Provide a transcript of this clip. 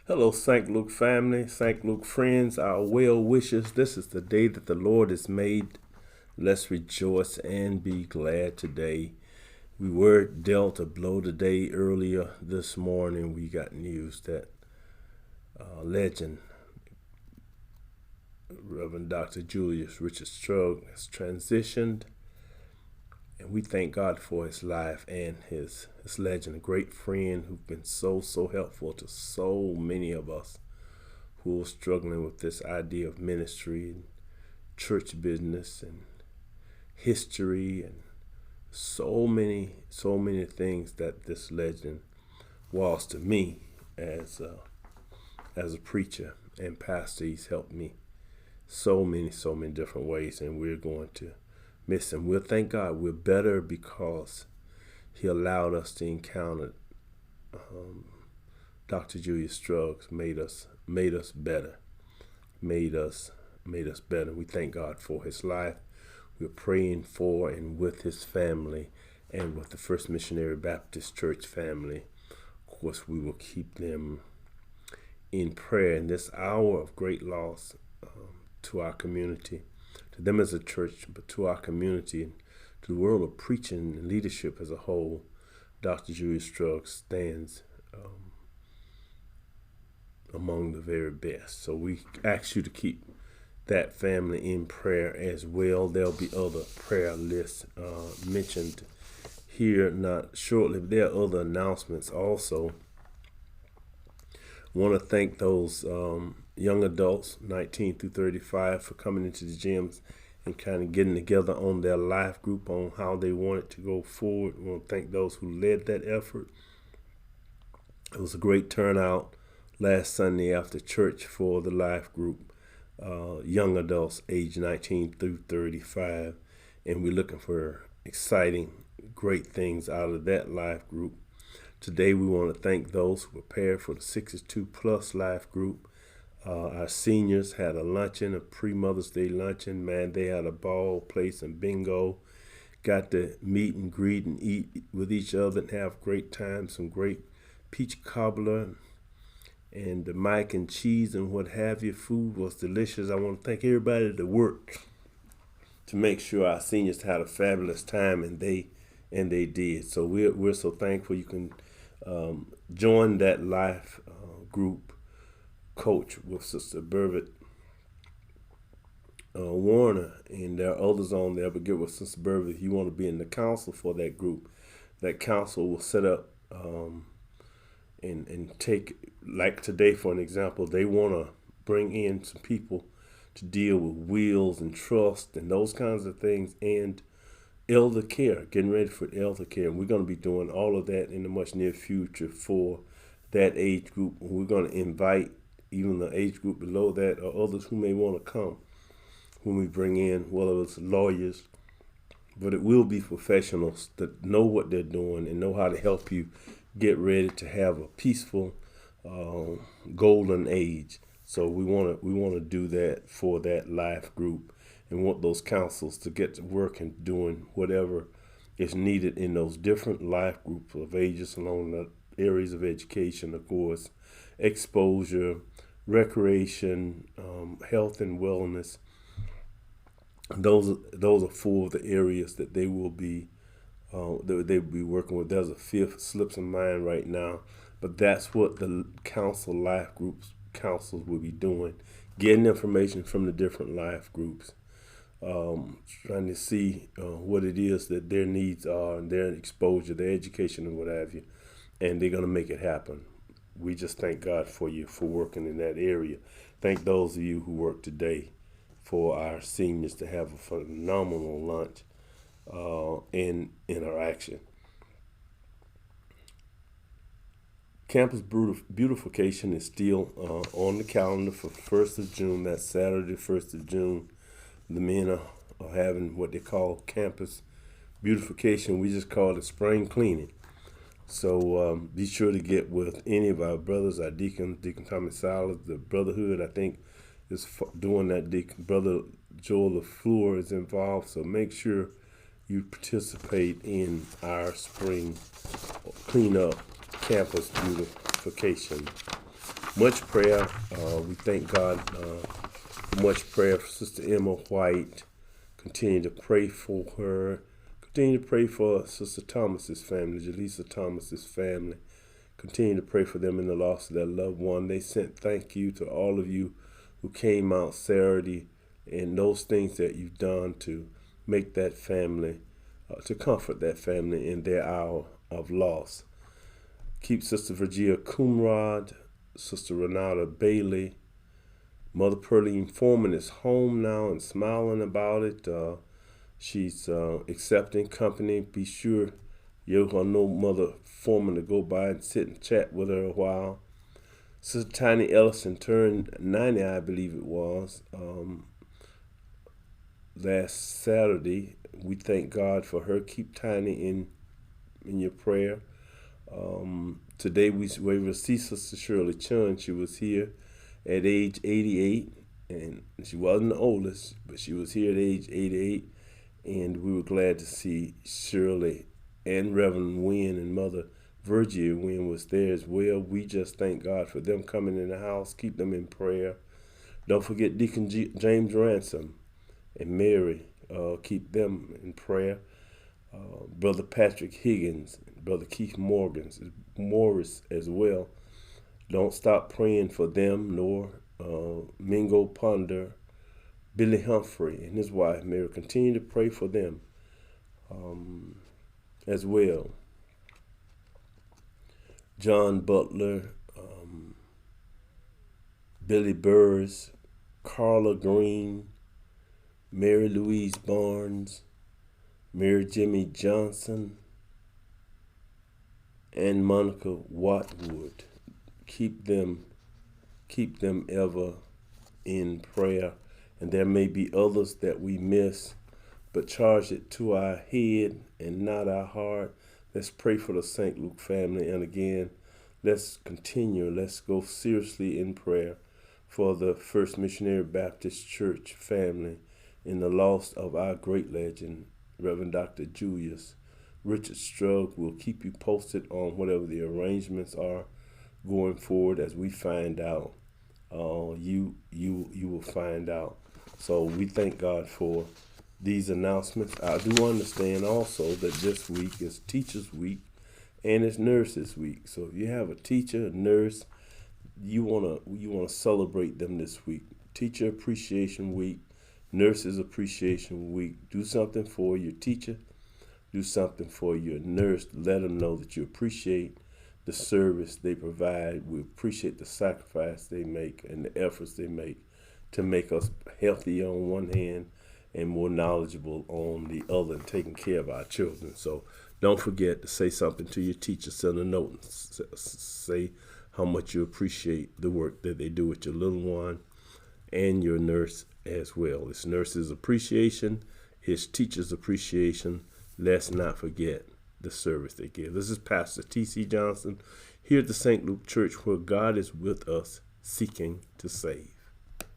Hello, St. Luke family, St. Luke friends, our well wishes. This is the day that the Lord has made. Let's rejoice and be glad today. We were dealt a blow today. Earlier this morning, we got news that legend, Reverend Dr. Julius Richard Strug, has transitioned. And we thank God for his life and his legend, a great friend who's been so helpful to so many of us who are struggling with this idea of ministry and church business and history and so many things that this legend was to me as a preacher and pastor. He's helped me so many different ways, and we're going to miss him. We'll thank God we're better because he allowed us to encounter Dr. Julius Strug. Made us better. Made us better. We thank God for his life. We're praying for and with his family and with the First Missionary Baptist Church family. Of course, we will keep them in prayer in this hour of great loss to our community, to them as a church, but to our community and to the world of preaching and leadership as a whole. Dr. Julius Strug stands among the very best. So we ask you to keep that family in prayer as well. There'll be other prayer lists mentioned here not shortly, but there are other announcements also. I want to thank those young adults, 19 through 35, for coming into the gyms and kind of getting together on their life group on how they want it to go forward. I want to thank those who led that effort. It was a great turnout last Sunday after church for the life group, young adults aged 19 through 35, and we're looking for exciting, great things out of that life group. Today we want to thank those who prepared for the 62 plus life group. Our seniors had a luncheon, a pre-Mother's Day luncheon. Man, they had a ball, played some bingo, got to meet and greet and eat with each other and have great time, some great peach cobbler and the mac and cheese and what have you. Food was delicious. I want to thank everybody that worked to make sure our seniors had a fabulous time, and they did. So we're so thankful. You can join that life group coach with Sister Burvitt Warner, and there are others on there, but get with Sister Burvitt if you want to be in the council for that group. That council will set up and take, like today for an example, they want to bring in some people to deal with wills and trust and those kinds of things, and elder care, getting ready for elder care. And we're going to be doing all of that in the much near future for that age group. We're going to invite even the age group below that or others who may want to come when we bring in, whether it's lawyers, but it will be professionals that know what they're doing and know how to help you get ready to have a peaceful golden age. So we want to do that for that life group, and want those councils to get to work and doing whatever is needed in those different life groups of ages along the areas of education, of course, exposure, recreation, health and wellness. Those are four of the areas that they will be working with. There's a fifth slips in mind right now, but that's what the council life groups councils will be doing, getting information from the different life groups, trying to see what it is that their needs are and their exposure, their education and what have you, and they're going to make it happen. We just thank God for you for working in that area. Thank those of you who worked today for our seniors to have a phenomenal lunch and interaction. Campus beautification is still on the calendar for 1st of June. That's Saturday, 1st of June. The men are having what they call campus beautification. We just call it spring cleaning. So be sure to get with any of our brothers, our deacons, Deacon Tommy Silas, the Brotherhood, I think, is doing that. Deacon Brother Joel LaFleur is involved. So make sure you participate in our spring cleanup campus beautification. much prayer. We thank God for much prayer for Sister Emma White. Continue to pray for her. Continue to pray for Sister Thomas's family, Jaleesa Thomas's family. Continue to pray for them in the loss of their loved one. They sent thank you to all of you who came out Saturday and those things that you've done to make that family, to comfort that family in their hour of loss. Keep Sister Virginia Coonrod, Sister Renata Bailey. Mother Pearline Foreman is home now and smiling about it. She's accepting company. Be sure you're going to know Mother Foreman to go by and sit and chat with her a while. Sister Tiny Ellison turned 90, I believe it was, last Saturday. We thank God for her. Keep Tiny in your prayer. Today we were able to see Sister Shirley Chun. She was here at age 88, and she wasn't the oldest, but she was here at age 88, and we were glad to see Shirley and Reverend Wynn and Mother Virgia Wynn was there as well. We just thank God for them coming in the house. Keep them in prayer. Don't forget Deacon James Ransom and Mary. Keep them in prayer. Brother Patrick Higgins, Brother Keith Morris as well. Don't stop praying for them, nor Mingo Ponder, Billy Humphrey and his wife Mary. Continue to pray for them as well. John Butler, Billy Burrs, Carla Green, Mary Louise Barnes, Mary Jimmy Johnson, and Monica Watwood. Keep them ever in prayer. And there may be others that we miss, but charge it to our head and not our heart. Let's pray for the St. Luke family. And again, let's continue. Let's go seriously in prayer for the First Missionary Baptist Church family in the loss of our great legend, Reverend Dr. Julius Richard Strug. We'll keep you posted on whatever the arrangements are going forward as we find out. You will find out. So we thank God for these announcements. I do understand also that this week is Teachers Week and it's Nurses Week. So if you have a teacher, a nurse, you wanna celebrate them this week. Teacher Appreciation Week, Nurses Appreciation Week. Do something for your teacher. Do something for your nurse. Let them know that you appreciate the service they provide. We appreciate the sacrifice they make and the efforts they make to make us healthy on one hand and more knowledgeable on the other, and taking care of our children. So don't forget to say something to your teacher. Send a note and say how much you appreciate the work that they do with your little one and your nurse as well. It's Nurses Appreciation. It's Teachers Appreciation. Let's not forget the service they give. This is Pastor T.C. Johnson here at the St. Luke Church, where God is with us, seeking to save.